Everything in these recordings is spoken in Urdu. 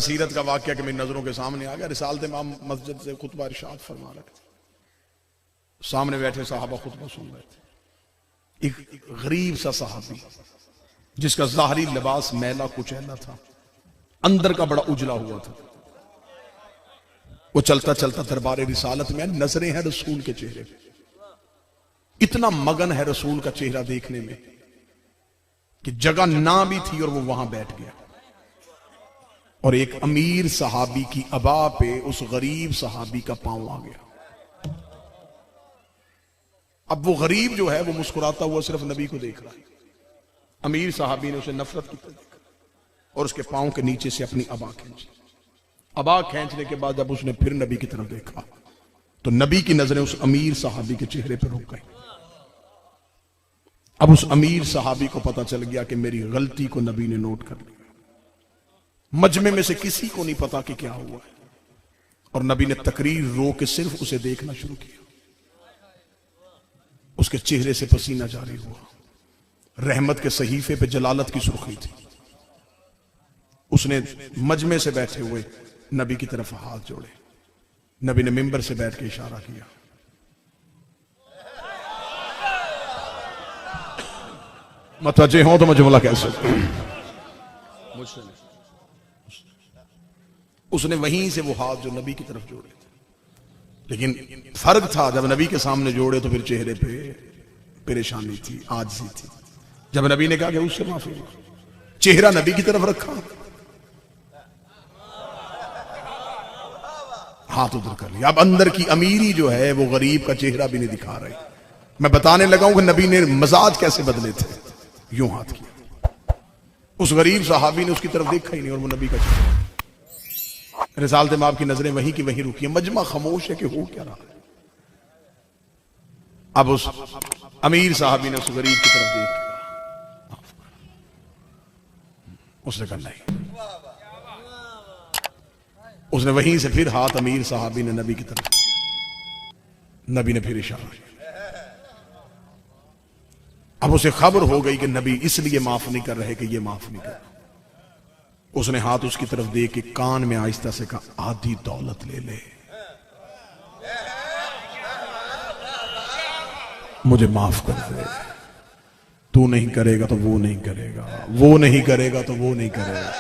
سیرت کا واقعہ کہ میری نظروں کے سامنے آ گیا، رسالت امام مسجد سے خطبہ ارشاد فرما رہے تھے، سامنے بیٹھے صحابہ خطبہ سن رہے تھے، ایک غریب سا صحابی جس کا ظاہری لباس میلا کچیلا تھا، اندر کا بڑا اجلا ہوا تھا، وہ چلتا چلتا دربار رسالت میں، نظریں ہیں رسول کے چہرے پہ، اتنا مگن ہے رسول کا چہرہ دیکھنے میں کہ جگہ نہ بھی تھی اور وہ وہاں بیٹھ گیا، اور ایک امیر صحابی کی ابا پہ اس غریب صحابی کا پاؤں آ گیا۔ اب وہ غریب جو ہے وہ مسکراتا ہوا صرف نبی کو دیکھ رہا ہے، امیر صحابی نے اسے نفرت کی طرح دیکھا اور اس کے پاؤں کے نیچے سے اپنی ابا کھینچی۔ ابا کھینچنے کے بعد جب اس نے پھر نبی کی طرف دیکھا تو نبی کی نظریں اس امیر صحابی کے چہرے پر رک گئی۔ اب اس امیر صحابی کو پتا چل گیا کہ میری غلطی کو نبی نے نوٹ کر لیا، مجمع میں سے کسی کو نہیں پتا کہ کیا ہوا ہے، اور نبی نے تقریر رو کے صرف اسے دیکھنا شروع کیا۔ اس کے چہرے سے پسینہ جاری ہوا، رحمت کے صحیفے پہ جلالت کی سرخی تھی۔ اس نے مجمع سے بیٹھے ہوئے نبی کی طرف ہاتھ جوڑے، نبی نے منبر سے بیٹھ کے اشارہ کیا، متوجہ ہوں تو میں جملہ کہہ سکتا ہوں، مجھ سے نہیں۔ اس نے وہیں سے وہ ہاتھ جو نبی کی طرف جوڑے تھے، لیکن فرق تھا، جب نبی کے سامنے جوڑے تو پھر چہرے پہ پریشانی تھی، عاجزی تھی۔ جب نبی نے کہا کہ اس سے معافی مانگ، چہرہ نبی کی طرف رکھا، ہاتھ ادھر کر لیا۔ اب اندر کی امیری جو ہے وہ غریب کا چہرہ بھی نہیں دکھا رہی۔ میں بتانے لگا ہوں کہ نبی نے مزاج کیسے بدلے تھے، یوں ہاتھ کیا، اس غریب صحابی نے اس کی طرف دیکھا ہی نہیں، اور وہ نبی کا چہرہ۔ رسالت امام کی نظریں وہیں کی وہیں رکی ہیں، مجمع خاموش ہے کہ ہو کیا رہا ہے۔ اب اس امیر صحابی نے اس غریب کی طرف دیکھ کے اس نے کہا نہیں، اس نے وہیں سے پھر ہاتھ امیر صحابی نے نبی کی طرف، نبی نے پھر اشارہ کیا۔ اب اسے خبر ہو گئی کہ نبی اس لیے معاف نہیں کر رہے کہ یہ معاف نہیں کر رہا۔ اس نے ہاتھ اس کی طرف دے کے کان میں آہستہ سے کہا، آدھی دولت لے لے، مجھے معاف کر دے، تو نہیں کرے گا تو وہ نہیں کرے گا، وہ نہیں کرے گا تو وہ نہیں کرے گا،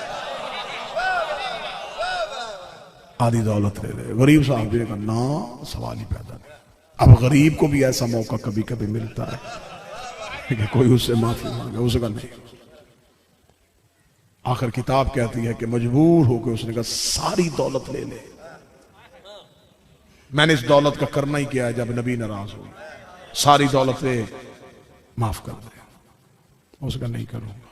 آدھی دولت لے لے۔ غریب صاحب نے کہا نا، سوال ہی پیدا نہیں۔ اب غریب کو بھی ایسا موقع کبھی کبھی ملتا ہے کہ کوئی اس سے معافی مانگے، اس کا نہیں۔ آخر کتاب کہتی ہے کہ مجبور ہو کے اس نے کہا ساری دولت لے لے، میں نے اس دولت کا کرنا ہی کیا ہے، جب نبی ناراض ہو ساری دولت لے، معاف کر دے۔ اس کا نہیں کروں گا۔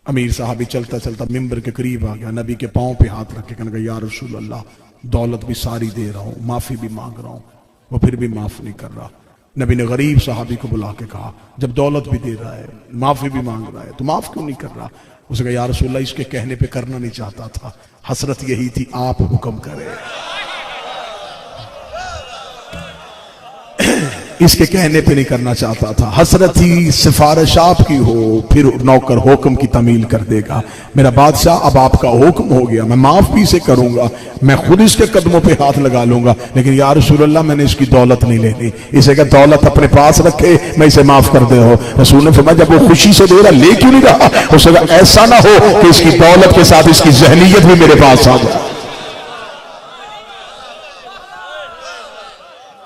امیر صاحبی چلتا چلتا منبر کے قریب آ گیا، نبی کے پاؤں پہ ہاتھ رکھ کے کہنے لگا، یا رسول اللہ، دولت بھی ساری دے رہا ہوں، معافی بھی مانگ رہا ہوں، وہ پھر بھی معاف نہیں کر رہا۔ نبی نے غریب صحابی کو بلا کے کہا، جب دولت بھی دے رہا ہے، معافی بھی مانگ رہا ہے، تو معاف کیوں نہیں کر رہا؟ اس نے کہا، یا رسول اللہ، اس کے کہنے پہ کرنا نہیں چاہتا تھا، حسرت یہی تھی آپ حکم کرے، اس کے کہنے پہ نہیں کرنا چاہتا تھا، حسرت ہی سفارش آپ کی ہو، پھر نوکر حکم کی تعمیل کر دے گا۔ میرا بادشاہ، اب آپ کا حکم ہو گیا، میں معاف بھی اسے کروں گا، میں خود اس کے قدموں پہ ہاتھ لگا لوں گا، لیکن یا رسول اللہ، میں نے اس کی دولت نہیں لینی۔ اسے کہ دولت اپنے پاس رکھے، میں اسے معاف کر دے ہو۔ رسول نے فرمایا، جب وہ خوشی سے دے رہا، لے کیوں نہیں رہا؟ اسے کہا ایسا نہ ہو کہ اس کی دولت کے ساتھ اس کی ذہنیت بھی میرے پاس آ جائے،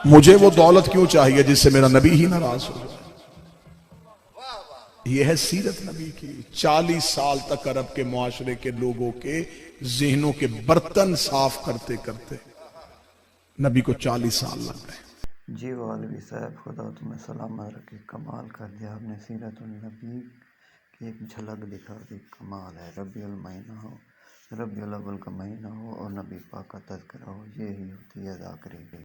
مجھے وہ دولت کیوں چاہیے جس سے میرا نبی ہی ناراض ہو جائے۔ یہ ہے سیرت نبی کی۔ 40 سال تک عرب کے معاشرے کے لوگوں کے ذہنوں کے برتن صاف کرتے کرتے نبی کو 40 سال لگ گئے۔ جی والوی صاحب، خدا تمہیں سلامت رکھے، کمال کر دیا آپ نے، سیرت النبی کی ایک جھلک دکھا دی، کمال ہے۔ ربیع المہینہ ہو، ربیع الاول کا مہینہ ہو اور نبی پاک کا تذکرہ ہو، یہی ہوتی ہے ذاکرے کی۔